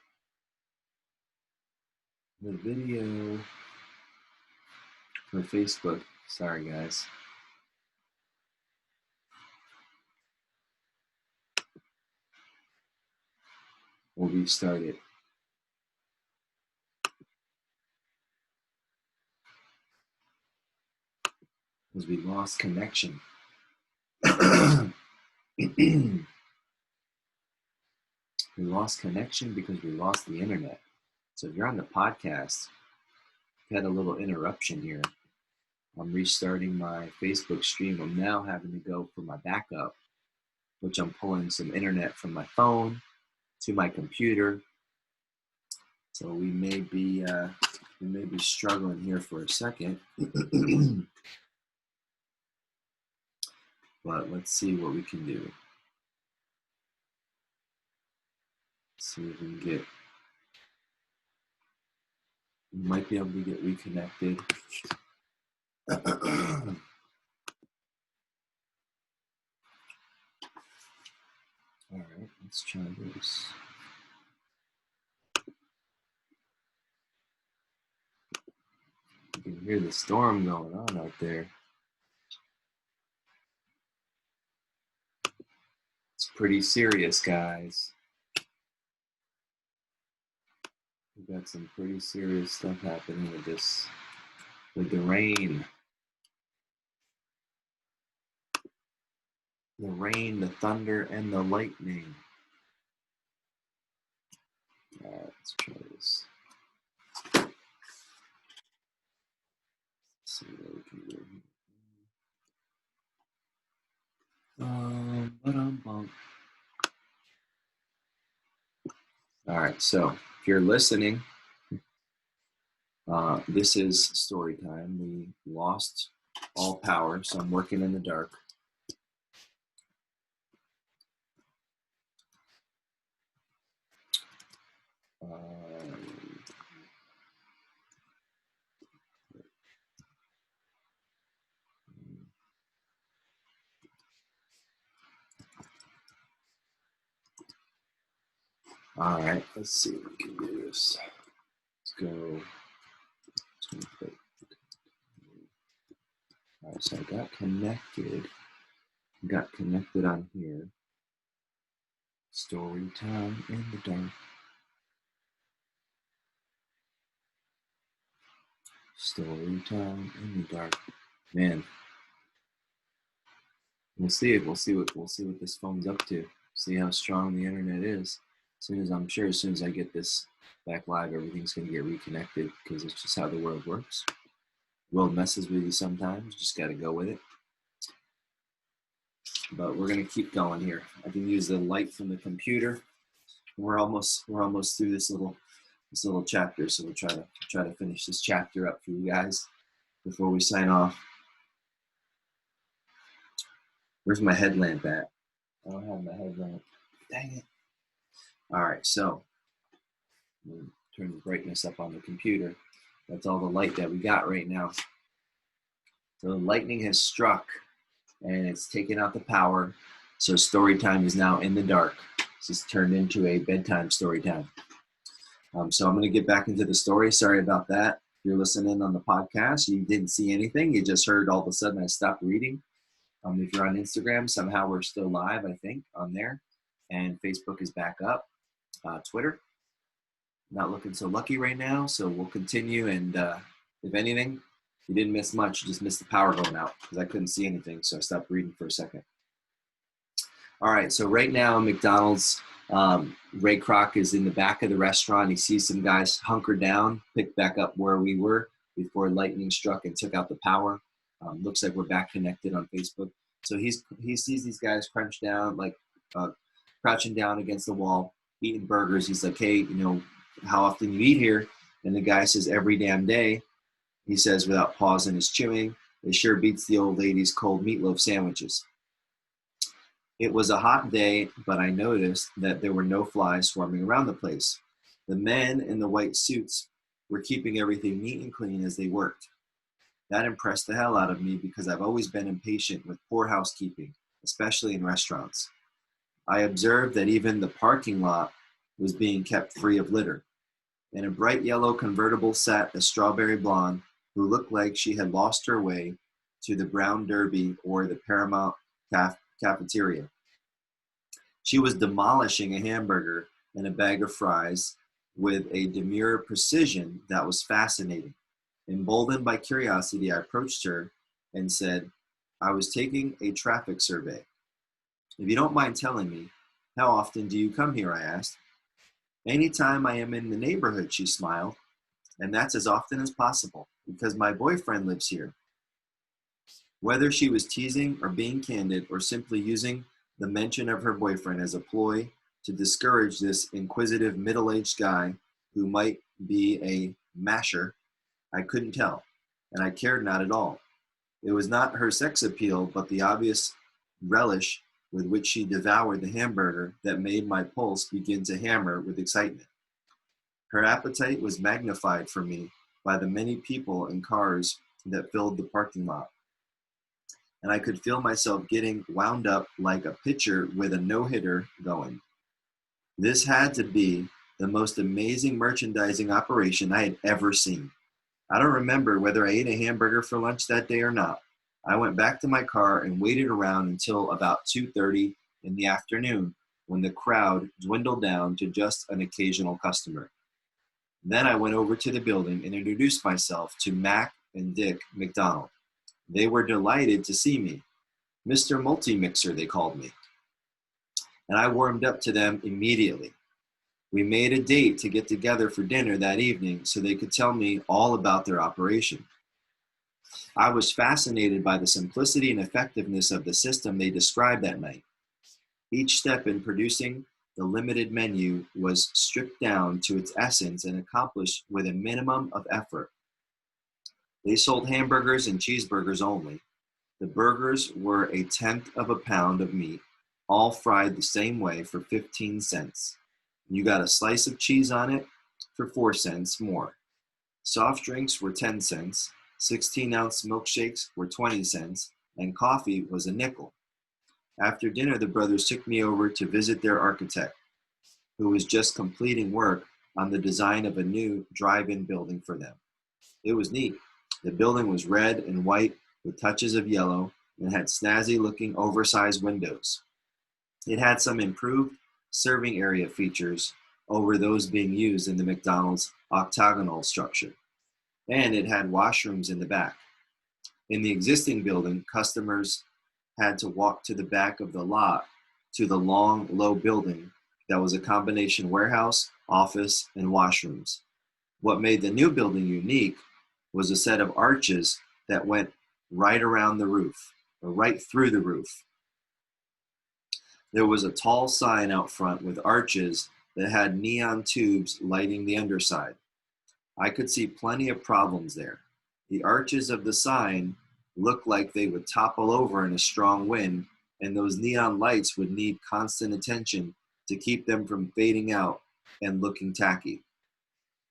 the video for Facebook. Sorry, guys. We'll restart it. Because we lost connection. We lost connection because we lost the internet. So if you're on the podcast, I've had a little interruption here. I'm restarting my Facebook stream. I'm now having to go for my backup, which I'm pulling some internet from my phone to my computer. So we may be struggling here for a second. But let's see what we can do. See if we can we might be able to get reconnected. Let's try this. You can hear the storm going on out there. It's pretty serious, guys. We've got some pretty serious stuff happening with this, with the rain. The rain, the thunder, and the lightning. All right, let's try this. Let's see what we can do here. All right, so if you're listening, this is story time. We lost all power, so I'm working in the dark. All right, let's see if we can do this. Let's go. All right, so I got connected. On here. Story time in the dark. Story time in the dark. Man, we'll see it. We'll see what this phone's up to. See how strong the internet is. As soon as I get this back live, everything's gonna get reconnected because it's just how the world works. The world messes with you sometimes. You just gotta go with it. But we're gonna keep going here. I can use the light from the computer. We're almost through this little chapter, so we'll try to finish this chapter up for you guys before we sign off. Where's my headlamp at? I don't have my headlamp. Dang it. All right, so we'll turn the brightness up on the computer. That's all the light that we got right now. So the lightning has struck and it's taken out the power. So story time is now in the dark. This has turned into a bedtime story time. So I'm going to get back into the story. Sorry about that. If you're listening on the podcast, you didn't see anything. You just heard all of a sudden I stopped reading. If you're on Instagram, somehow we're still live, I think, on there. And Facebook is back up. Twitter, not looking so lucky right now. So we'll continue. And if anything, you didn't miss much. You just missed the power going out because I couldn't see anything. So I stopped reading for a second. All right. So right now, McDonald's, Ray Kroc is in the back of the restaurant. He sees some guys hunkered down, picked back up where we were before lightning struck and took out the power. Looks like we're back connected on Facebook. So he sees these guys crouched down, like crouching down against the wall, eating burgers. He's like, hey, how often you eat here? And the guy says, every damn day. He says without pausing his chewing, it sure beats the old lady's cold meatloaf sandwiches. It was a hot day, but I noticed that there were no flies swarming around the place. The men in the white suits were keeping everything neat and clean as they worked. That impressed the hell out of me because I've always been impatient with poor housekeeping, especially in restaurants. I observed that even the parking lot was being kept free of litter. In a bright yellow convertible sat a strawberry blonde who looked like she had lost her way to the Brown Derby or the Paramount cafeteria. She was demolishing a hamburger and a bag of fries with a demure precision that was fascinating. Emboldened by curiosity, I approached her and said, I was taking a traffic survey. If you don't mind telling me, how often do you come here? I asked. Anytime I am in the neighborhood, she smiled, and that's as often as possible because my boyfriend lives here. Whether she was teasing or being candid or simply using the mention of her boyfriend as a ploy to discourage this inquisitive middle-aged guy who might be a masher, I couldn't tell, and I cared not at all. It was not her sex appeal, but the obvious relish with which she devoured the hamburger that made my pulse begin to hammer with excitement. Her appetite was magnified for me by the many people and cars that filled the parking lot. And I could feel myself getting wound up like a pitcher with a no-hitter going. This had to be the most amazing merchandising operation I had ever seen. I don't remember whether I ate a hamburger for lunch that day or not. I went back to my car and waited around until about 2:30 in the afternoon when the crowd dwindled down to just an occasional customer. Then I went over to the building and introduced myself to Mac and Dick McDonald. They were delighted to see me. Mr. Multi-Mixer, they called me, and I warmed up to them immediately. We made a date to get together for dinner that evening so they could tell me all about their operation. I was fascinated by the simplicity and effectiveness of the system they described that night. Each step in producing the limited menu was stripped down to its essence and accomplished with a minimum of effort. They sold hamburgers and cheeseburgers only. The burgers were a tenth of a pound of meat, all fried the same way for 15 cents. You got a slice of cheese on it for 4 cents more. Soft drinks were 10 cents, 16-ounce milkshakes were 20 cents, and coffee was a nickel. After dinner, the brothers took me over to visit their architect, who was just completing work on the design of a new drive-in building for them. It was neat. The building was red and white with touches of yellow and had snazzy-looking oversized windows. It had some improved serving area features over those being used in the McDonald's octagonal structure, and it had washrooms in the back. In the existing building, customers had to walk to the back of the lot to the long, low building that was a combination warehouse, office, and washrooms. What made the new building unique was a set of arches that went right around the roof, or right through the roof. There was a tall sign out front with arches that had neon tubes lighting the underside. I could see plenty of problems there. The arches of the sign looked like they would topple over in a strong wind, and those neon lights would need constant attention to keep them from fading out and looking tacky.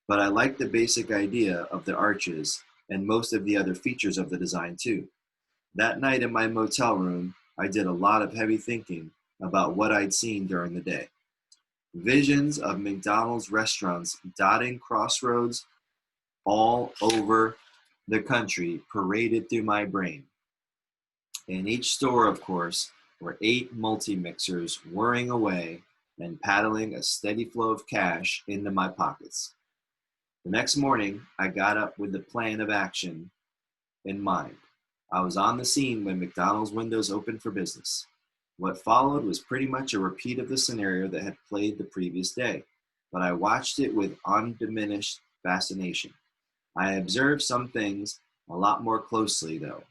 But I liked the basic idea of the arches and most of the other features of the design too. That night in my motel room, I did a lot of heavy thinking about what I'd seen during the day. Visions of McDonald's restaurants dotting crossroads all over the country paraded through my brain. In each store, of course, were 8 multi-mixers whirring away and paddling a steady flow of cash into my pockets. The next morning, I got up with the plan of action in mind. I was on the scene when McDonald's windows opened for business. What followed was pretty much a repeat of the scenario that had played the previous day, but I watched it with undiminished fascination. I observed some things a lot more closely, though,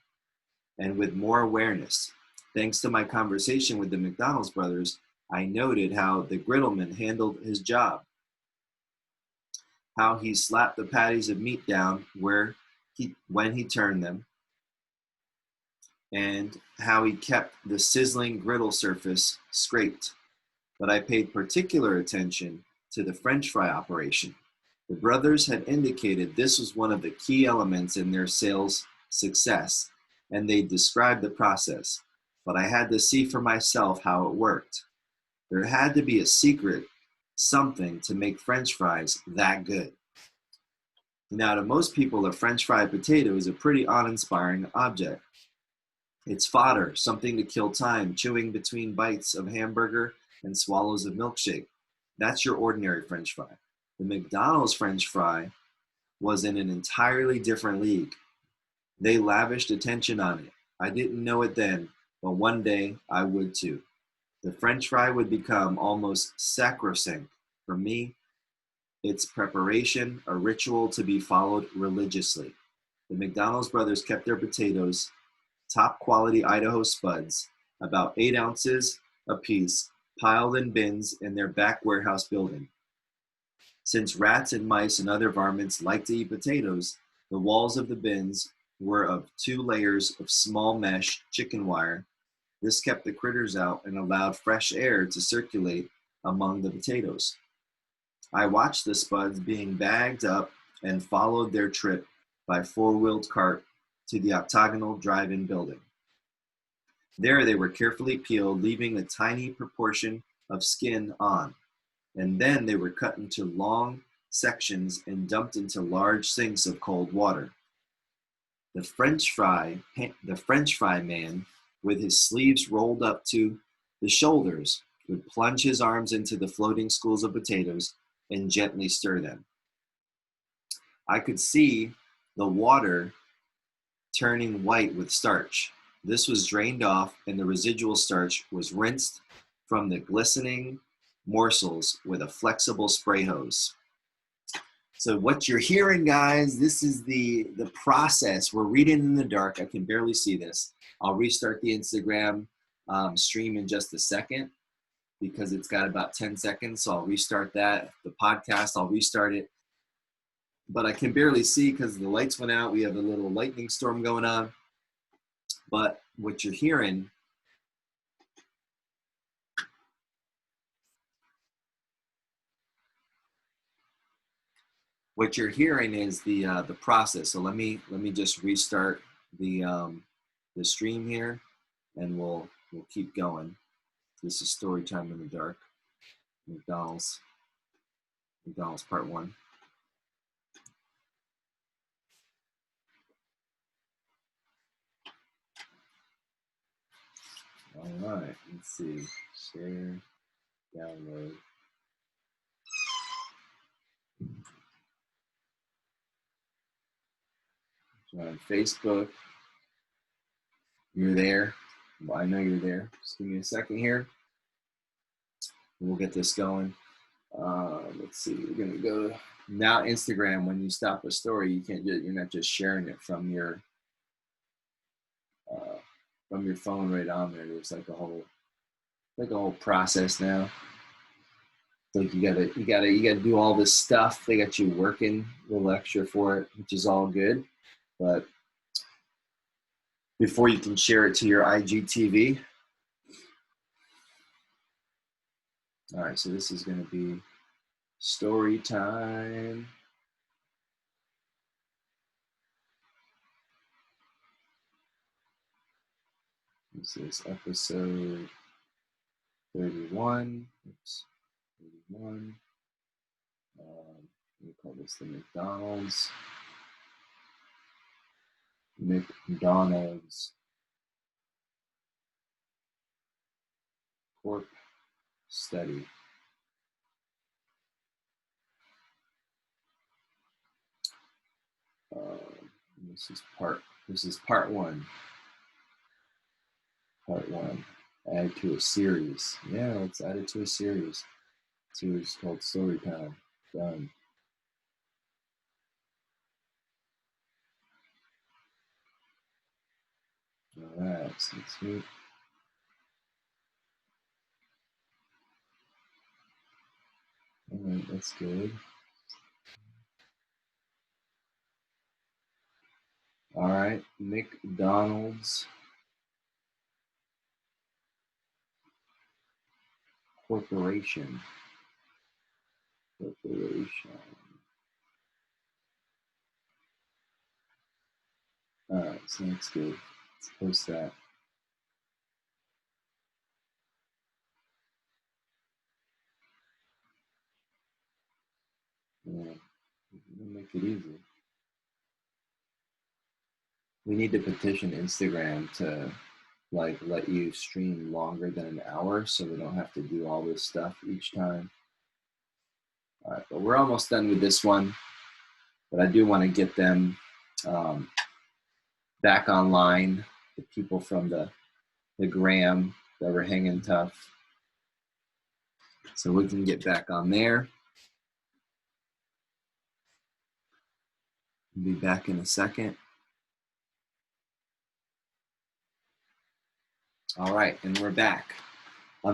and with more awareness. Thanks to my conversation with the McDonald's brothers, I noted how the griddleman handled his job, how he slapped the patties of meat down when he turned them, and how he kept the sizzling griddle surface scraped. But I paid particular attention to the French fry operation. The brothers had indicated this was one of the key elements in their sales success, and they described the process, but I had to see for myself how it worked. There had to be a secret, something to make French fries that good. Now, to most people, a French fried potato is a pretty uninspiring object. It's fodder, something to kill time, chewing between bites of hamburger and swallows of milkshake. That's your ordinary French fry. The McDonald's French fry was in an entirely different league. They lavished attention on it. I didn't know it then, but one day I would too. The French fry would become almost sacrosanct. For me, its preparation, a ritual to be followed religiously. The McDonald's brothers kept their potatoes, top quality Idaho spuds, about 8 ounces apiece, piled in bins in their back warehouse building. Since rats and mice and other varmints like to eat potatoes, the walls of the bins were of 2 layers of small mesh chicken wire. This kept the critters out and allowed fresh air to circulate among the potatoes. I watched the spuds being bagged up and followed their trip by 4-wheeled cart to the octagonal drive-in building. There they were carefully peeled, leaving a tiny proportion of skin on. and then they were cut into long sections and dumped into large sinks of cold water. The French fry man, with his sleeves rolled up to the shoulders, would plunge his arms into the floating schools of potatoes and gently stir them. I could see the water turning white with starch. This was drained off, and the residual starch was rinsed from the glistening morsels with a flexible spray hose. So what you're hearing, guys, this is the process. We're reading in the dark. I can barely see this. I'll restart the Instagram stream in just a second because it's got about 10 seconds. So I'll restart that. The podcast, I'll restart it. But I can barely see because the lights went out. We have a little lightning storm going on. But what you're hearing is the process. So let me just restart the stream here, and we'll keep going. This is story time in the dark. McDonald's part 1. All right, let's see. Share, download. On Facebook. You're there. Well, I know you're there. Just give me a second here. We'll get this going. Let's see. We're gonna go now. Instagram. When you stop a story, you're not just sharing it from your phone right on there. There's like a whole process now. Like you gotta do all this stuff. They got you working a little extra for it, which is all good. But before you can share it to your IGTV. All right, so this is going to be story time. This is episode 31. Oops, 31. We call this the McDonald's Corp Study. This is part 1. Part 1. Add to a series. Yeah, let's add it to a series. Series called StoryTime. Done. All right, so let's see. All right, that's good. All right, McDonald's Corporation. All right, so that's good. Let's post that. Yeah, we'll make it easy. We need to petition Instagram to let you stream longer than an hour so we don't have to do all this stuff each time. All right, but we're almost done with this one, but I do want to get them back online, the people from the gram that were hanging tough. So we can get back on there. We'll be back in a second. All right, and we're back.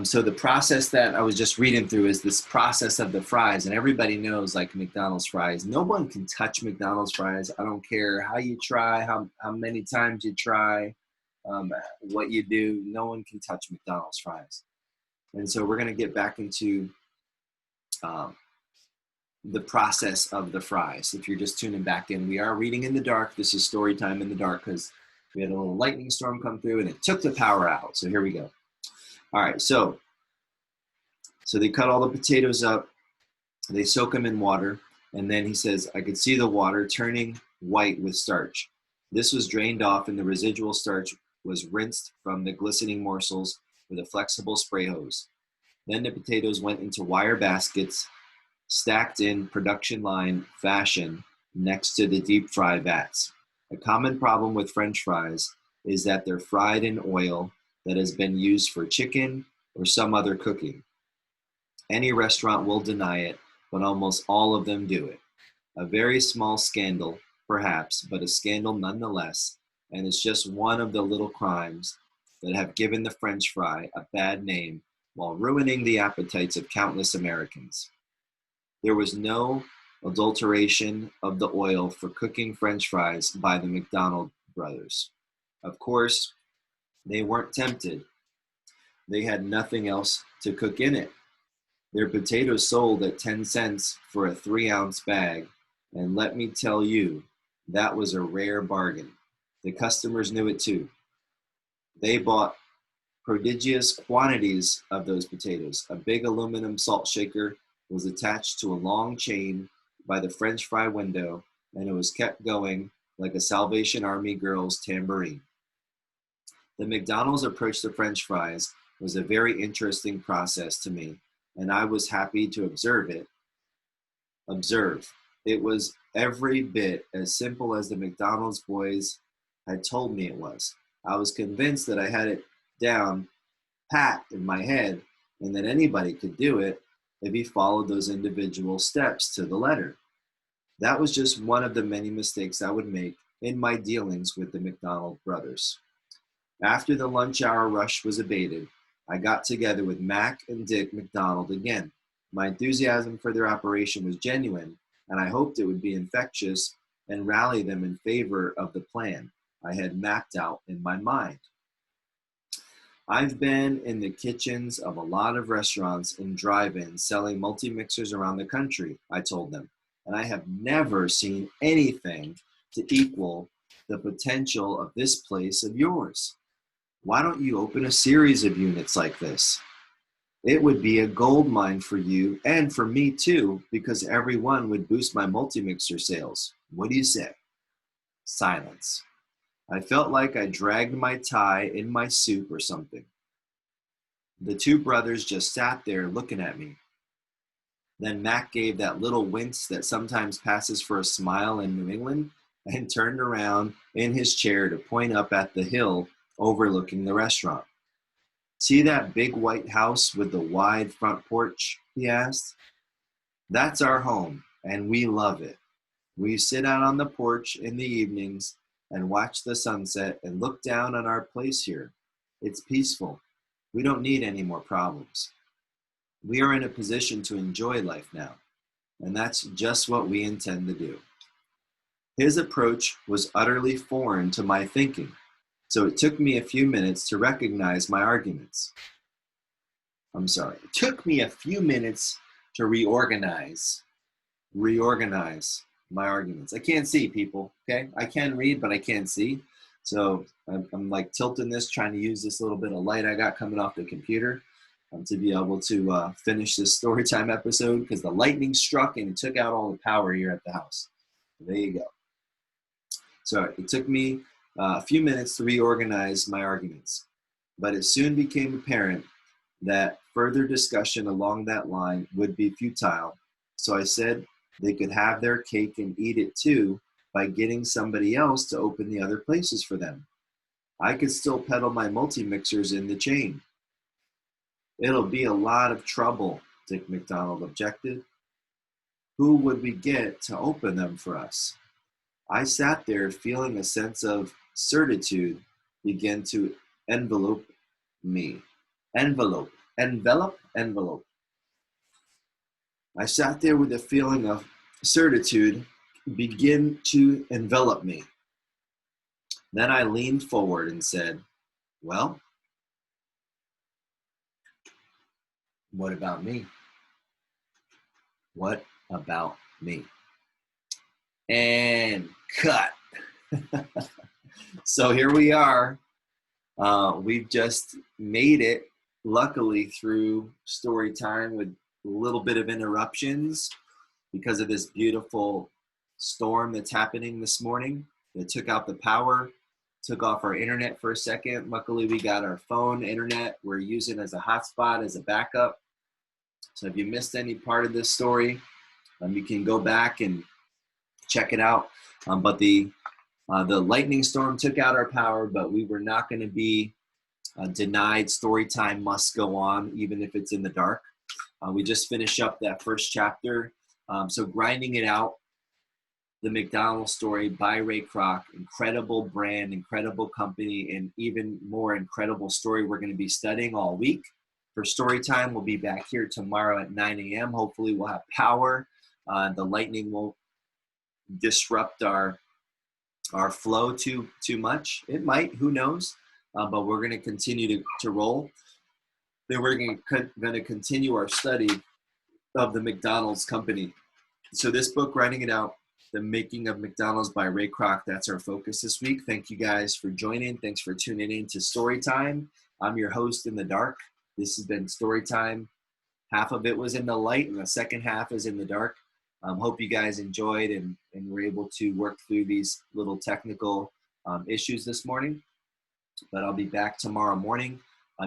So the process that I was just reading through is this process of the fries, and everybody knows like McDonald's fries. No one can touch McDonald's fries. I don't care how you try, how many times you try, what you do. No one can touch McDonald's fries. And so we're going to get back into the process of the fries. If you're just tuning back in, we are reading in the dark. This is story time in the dark because we had a little lightning storm come through and it took the power out. So here we go. All right, so So they cut all the potatoes up, they soak them in water, and then he says, I could see the water turning white with starch. This was drained off, and the residual starch was rinsed from the glistening morsels with a flexible spray hose. Then the potatoes went into wire baskets, stacked in production line fashion next to the deep fry vats. A common problem with French fries is that they're fried in oil that has been used for chicken or some other cooking. Any restaurant will deny it, but almost all of them do it. A very small scandal, perhaps, but a scandal nonetheless, and it's just one of the little crimes that have given the French fry a bad name while ruining the appetites of countless Americans. There was no adulteration of the oil for cooking French fries by the McDonald brothers. Of course, they weren't tempted. They had nothing else to cook in it. Their potatoes sold at 10 cents for a 3-ounce bag, and let me tell you, that was a rare bargain. The customers knew it too. They bought prodigious quantities of those potatoes. A big aluminum salt shaker was attached to a long chain by the French fry window, and it was kept going like a Salvation Army girl's tambourine. The McDonald's approach to French fries was a very interesting process to me, and I was happy to observe it. It was every bit as simple as the McDonald's boys had told me it was. I was convinced that I had it down pat in my head and that anybody could do it if he followed those individual steps to the letter. That was just one of the many mistakes I would make in my dealings with the McDonald brothers. After the lunch hour rush was abated, I got together with Mac and Dick McDonald again. My enthusiasm for their operation was genuine, and I hoped it would be infectious and rally them in favor of the plan I had mapped out in my mind. I've been in the kitchens of a lot of restaurants and drive-ins selling multi-mixers around the country, I told them, and I have never seen anything to equal the potential of this place of yours. Why don't you open a series of units like this? It would be a gold mine for you and for me too, because every one would boost my multi-mixer sales. What do you say? Silence. I felt like I dragged my tie in my soup or something. The two brothers just sat there looking at me. Then Mac gave that little wince that sometimes passes for a smile in New England and turned around in his chair to point up at the hill overlooking the restaurant. See that big white house with the wide front porch? He asked. That's our home, and we love it. We sit out on the porch in the evenings and watch the sunset and look down on our place here. It's peaceful. We don't need any more problems. We are in a position to enjoy life now, and that's just what we intend to do. His approach was utterly foreign to my thinking, so it took me a few minutes to recognize my arguments. It took me a few minutes to reorganize my arguments. I can't see, people, okay? I can read, but I can't see. So I'm like tilting this, trying to use this little bit of light I got coming off the computer to be able to finish this Storytime episode, because the lightning struck and it took out all the power here at the house. There you go. So it took me a few minutes to reorganize my arguments, but it soon became apparent that further discussion along that line would be futile. So I said they could have their cake and eat it too by getting somebody else to open the other places for them. I could still peddle my multi-mixers in the chain. It'll be a lot of trouble, Dick McDonald objected. Who would we get to open them for us? I sat there feeling a sense of certitude begin to envelope me. Envelope. I sat there with a feeling of certitude begin to envelop me. Then I leaned forward and said, well, what about me? What about me? And cut. So here we are. We've just made it luckily through story time with a little bit of interruptions because of this beautiful storm that's happening this morning that took out the power, took off our internet for a second. Luckily, we got our phone internet we're using as a hotspot, as a backup. So if you missed any part of this story, you can go back and check it out. But the lightning storm took out our power, but we were not going to be denied. Story time must go on, even if it's in the dark. We just finished up that first chapter. So grinding it out, the McDonald's story by Ray Kroc, incredible brand, incredible company, and even more incredible story we're going to be studying all week. For story time, we'll be back here tomorrow at 9 a.m. Hopefully we'll have power. The lightning won't disrupt our flow too much. It might, who knows? But we're going to continue to roll. Then we're going to continue our study of the McDonald's company. So this book, Writing It Out, The Making of McDonald's by Ray Kroc, that's our focus this week. Thank you guys for joining. Thanks for tuning in to Storytime. I'm your host in the dark. This has been Storytime. Half of it was in the light and the second half is in the dark. Hope you guys enjoyed and were able to work through these little technical issues this morning. But I'll be back tomorrow morning.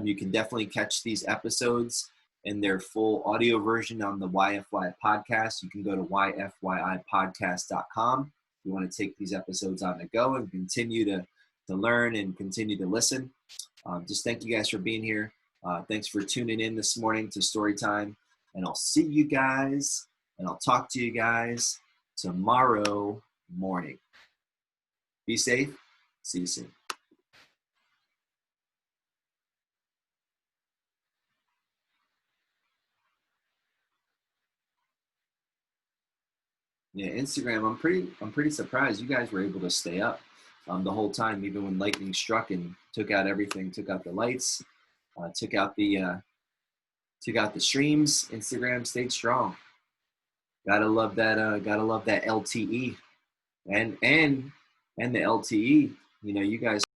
You can definitely catch these episodes in their full audio version on the YFY podcast. You can go to yfyipodcast.com if you want to take these episodes on the go and continue to learn and continue to listen. Just thank you guys for being here. Thanks for tuning in this morning to Storytime. And I'll see you guys and I'll talk to you guys tomorrow morning. Be safe. See you soon. Yeah, Instagram. I'm pretty surprised you guys were able to stay up the whole time, even when lightning struck and took out everything, took out the lights, took out the streams. Instagram stayed strong. Gotta love that. Gotta love that LTE and the LTE. You know, you guys